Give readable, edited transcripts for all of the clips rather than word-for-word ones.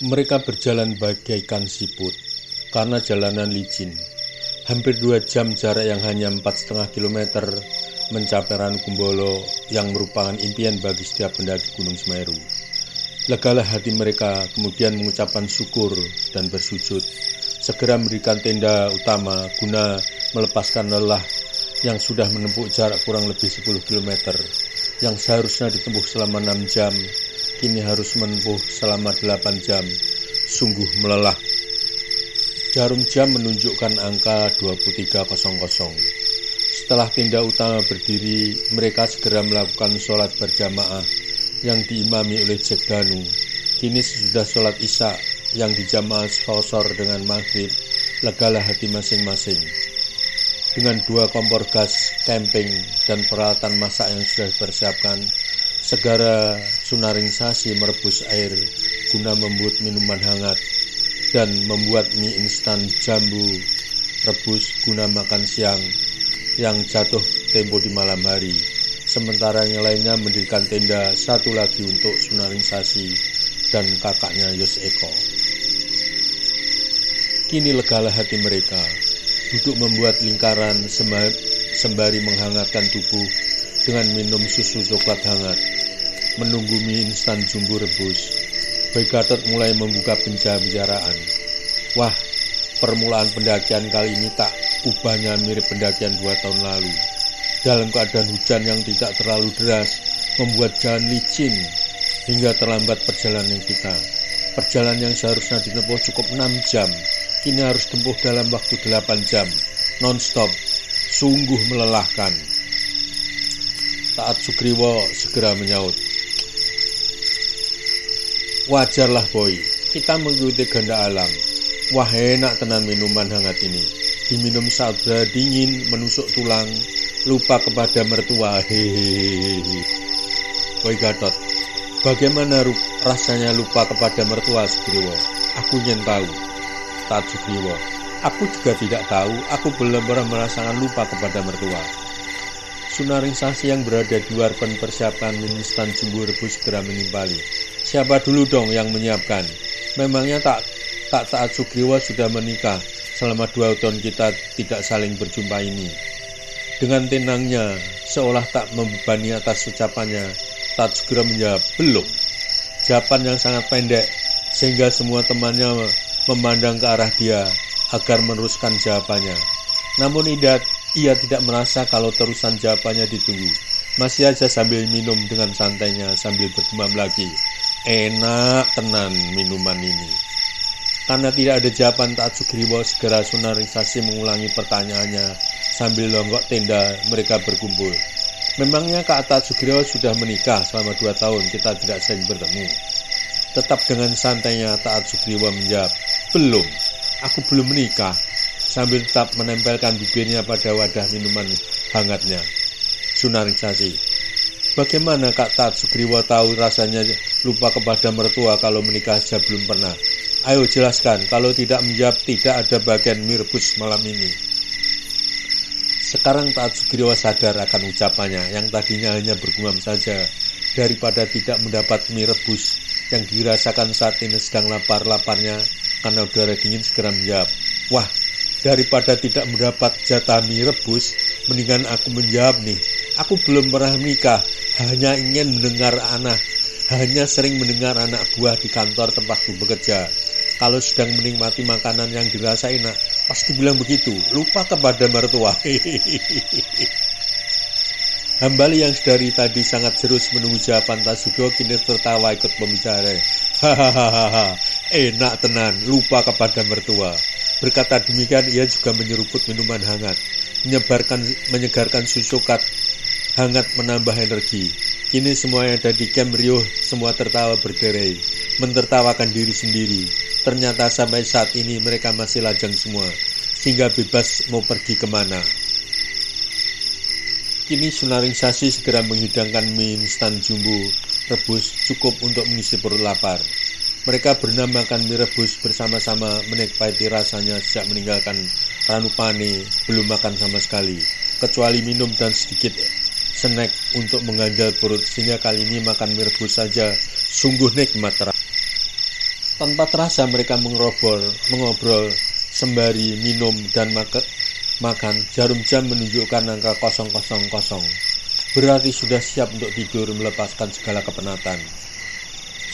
Mereka berjalan bagaikan siput, karena jalanan licin. Hampir 2 jam jarak yang hanya 4,5 kilometer mencapai Ranukumbolo yang merupakan impian bagi setiap pendaki Gunung Semeru. Legalah hati mereka, kemudian mengucapkan syukur dan bersujud. Segera mendirikan tenda utama guna melepaskan lelah yang sudah menempuh jarak kurang lebih 10 km. Yang seharusnya ditempuh selama 6 jam, kini harus menempuh selama 8 jam. Sungguh melelahkan. Jarum jam menunjukkan angka 23.00. Setelah tenda utama berdiri, mereka segera melakukan sholat berjamaah yang diimami oleh Jack Danu. Kini sesudah sholat isya yang dijamaah sosor dengan maghrib, legalah hati masing-masing. Dengan 2 kompor gas, camping, dan peralatan masak yang sudah dipersiapkan, segera Sunaring Sasi merebus air guna membuat minuman hangat dan membuat mie instan jambu rebus guna makan siang yang jatuh tempo di malam hari. Sementara yang lainnya mendirikan tenda satu lagi untuk Sunaring Sasi dan kakaknya Yos Eko. Kini legalah hati mereka, duduk membuat lingkaran sembari menghangatkan tubuh dengan minum susu coklat hangat, menunggu mie instan jumbo rebus. Boy Gatot mulai membuka pembicaraan. Wah, permulaan pendakian kali ini tak ubahnya mirip pendakian 2 tahun lalu. Dalam keadaan hujan yang tidak terlalu deras, membuat jalan licin hingga terlambat perjalanan kita. Perjalanan yang seharusnya ditempuh cukup 6 jam, kini harus tempuh dalam waktu 8 jam, non-stop, sungguh melelahkan. Taat Sugriwo segera menyaut. Wajarlah Boy, kita mengikuti kehendak alam. Wah enak tenan minuman hangat ini. Diminum saat udara dingin, menusuk tulang, lupa kepada mertua. Hehehe. Boy Gatot, bagaimana rasanya lupa kepada mertua Sugriwo? Aku ingin tahu. Taat Sugriwo, aku juga tidak tahu, aku belum pernah merasakan lupa kepada mertua. Sunaring Sasi yang berada di luar persiapan mie instan jumbo rebus segera menimpali. Siapa dulu dong yang menyiapkan? Memangnya Taat Sugriwo sudah menikah selama 2 tahun kita tidak saling berjumpa ini. Dengan tenangnya, seolah tak membebani atas ucapannya, Taat Sugriwo menjawab, belum. Jawaban yang sangat pendek, sehingga semua temannya memandang ke arah dia agar meneruskan jawabannya. Namun ia tidak merasa kalau terusan jawabannya ditunggu. Masih aja sambil minum dengan santainya sambil bergumam lagi. Enak tenan minuman ini. Karena tidak ada jawaban Taat Sugriwo, segera Sunaring Sasi mengulangi pertanyaannya sambil longgok tenda mereka berkumpul. Memangnya Kak Taat Sugriwo sudah menikah selama 2 tahun kita tidak sering bertemu? Tetap dengan santainya Taat Sugriwo menjawab, belum, aku belum menikah, sambil tetap menempelkan bibirnya pada wadah minuman hangatnya. Sunaring Sasi, bagaimana Kak Taat Sugriwo tahu rasanya lupa kepada mertua kalau menikah saja belum pernah? Ayo jelaskan, kalau tidak menjawab tidak ada bagian mie rebus malam ini. Sekarang Taat Sugriwo sadar akan ucapannya yang tadinya hanya bergumam saja. Daripada tidak mendapat mie rebus yang dirasakan saat ini sedang lapar-laparnya karena udara dingin, segera menjawab, wah, daripada tidak mendapat jatah mie rebus, mendingan aku menjawab nih. Aku belum pernah menikah, hanya sering mendengar anak buah di kantor tempatku bekerja. Kalau sedang menikmati makanan yang dirasa enak, pasti bilang begitu, lupa kepada mertua. Hambali yang dari tadi sangat serius menunggu jawaban Taat Sugriwo kini tertawa ikut pembicara. Hahaha, enak tenan, lupa kepada mertua. Berkata demikian, ia juga menyeruput minuman hangat, menyegarkan susu hangat menambah energi. Kini semua yang ada di camp riuh, semua tertawa berderai, mentertawakan diri sendiri. Ternyata sampai saat ini mereka masih lajang semua, sehingga bebas mau pergi kemana. Kini Sunaring Sasi segera menghidangkan mie instan jumbo rebus cukup untuk mengisi perut lapar. Mereka berenam makan mie rebus bersama-sama, menikmati rasanya sejak meninggalkan Ranupane belum makan sama sekali, kecuali minum dan sedikit snack untuk mengganjal perut, sehingga kali ini makan mie rebus saja sungguh nikmat. Tanpa terasa mereka mengobrol sembari minum dan makan. Jarum jam menunjukkan angka 000. Berarti sudah siap untuk tidur melepaskan segala kepenatan.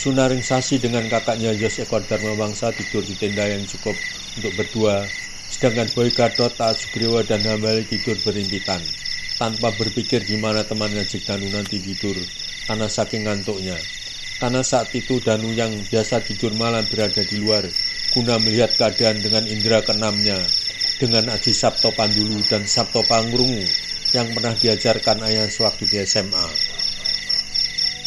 Sunaringsashi dengan kakaknya Yos ekor Dharma Wangsa tidur di tenda yang cukup untuk berdua, sedangkan Boy Gadot, Taat Sugriwa, dan Hambali tidur berimpitan, tanpa berpikir di mana temannya Jack Danu nanti tidur karena saking ngantuknya. Karena saat itu Danu yang biasa tidur malam berada di luar guna melihat keadaan dengan indera keenamnya, dengan Aji Sabto Pandulu dan Sabto Pangrungu yang pernah diajarkan ayah sewaktu di SMA.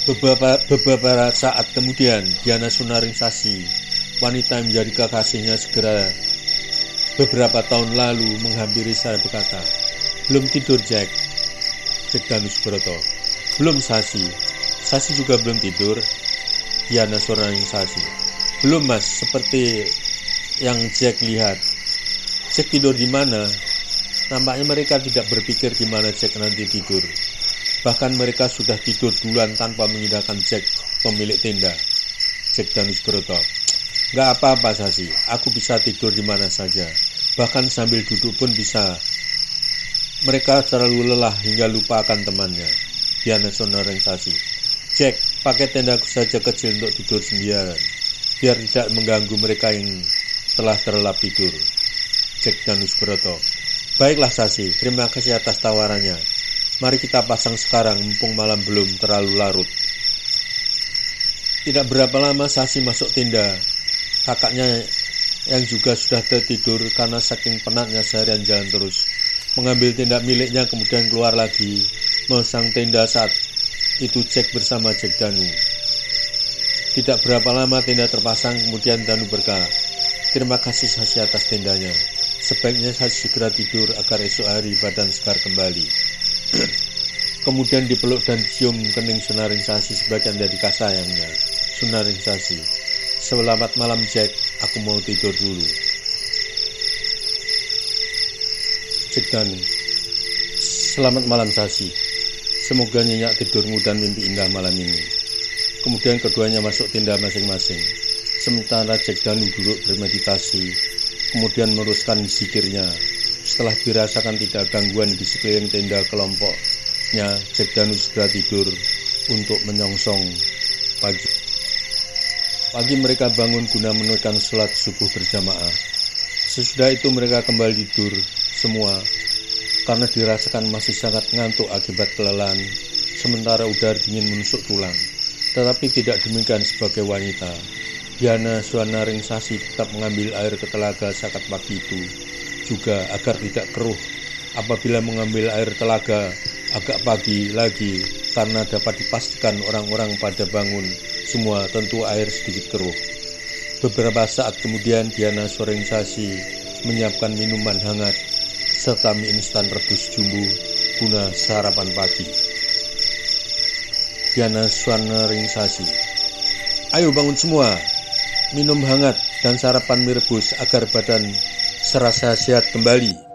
Beberapa saat kemudian, Diana Sunaringsashi, wanita yang menjadi kekasihnya segera beberapa tahun lalu, menghampiri saya berkata, "Belum tidur, Jack?" Jack Danu Subroto, "Belum, Sashi." "Sashi juga belum tidur?" Diana Sunaringsashi, "Belum, Mas, seperti yang Jack lihat." "Jack tidur di mana?" Nampaknya mereka tidak berpikir di mana Jack nanti tidur. Bahkan mereka sudah tidur duluan tanpa mengindahkan Jack, pemilik tenda. Jack Danu Subroto, "Gak apa-apa, Sashi, aku bisa tidur di mana saja. Bahkan sambil duduk pun bisa." Mereka terlalu lelah hingga lupa akan temannya. Diana Sunaringsashi, "Jack, pakai tendaku saja kecil untuk tidur sendirian, biar tidak mengganggu mereka yang telah terlelap tidur." Jack Danu Subroto, "Baiklah, Sashi, terima kasih atas tawarannya. Mari kita pasang sekarang, mumpung malam belum terlalu larut." Tidak berapa lama Sashi masuk tenda. Kakaknya yang juga sudah tertidur karena saking penatnya seharian jalan terus, mengambil tenda miliknya kemudian keluar lagi, memasang tenda. Saat itu Jack bersama Jack Danu. Tidak berapa lama tenda terpasang, kemudian Danu berkata, "Terima kasih Sashi atas tendanya. Sebaiknya Sashi segera tidur agar esok hari badan segar kembali." Kemudian dipeluk dan cium kening Sunaringsashi sebagian dari kasih sayangnya. Sunaringsashi, "Selamat malam, Jack. Aku mau tidur dulu." Jack Danu, "Selamat malam, Sashi. Semoga nyenyak tidurmu dan mimpi indah malam ini." Kemudian keduanya masuk tenda masing-masing. Sementara Jack Danu duduk bermeditasi, kemudian meruskan zikirnya. Setelah dirasakan tidak gangguan di sekeliling tenda kelompoknya, Jack Danu segera tidur untuk menyongsong pagi. Pagi mereka bangun guna menunaikan sholat subuh berjamaah. Sesudah itu mereka kembali tidur semua karena dirasakan masih sangat ngantuk akibat kelelahan, sementara udara dingin menusuk tulang. Tetapi tidak demikian sebagai wanita. Diana Sunaringsashi tetap mengambil air ke telaga saat pagi itu juga agar tidak keruh apabila mengambil air telaga agak pagi lagi, karena dapat dipastikan orang-orang pada bangun semua tentu air sedikit keruh. Beberapa saat kemudian Diana Sunaringsashi menyiapkan minuman hangat serta mie instan rebus jumbo guna sarapan pagi. Diana Sunaringsashi, "Ayo bangun semua, minum hangat dan sarapan mie rebus agar badan serasa sehat kembali."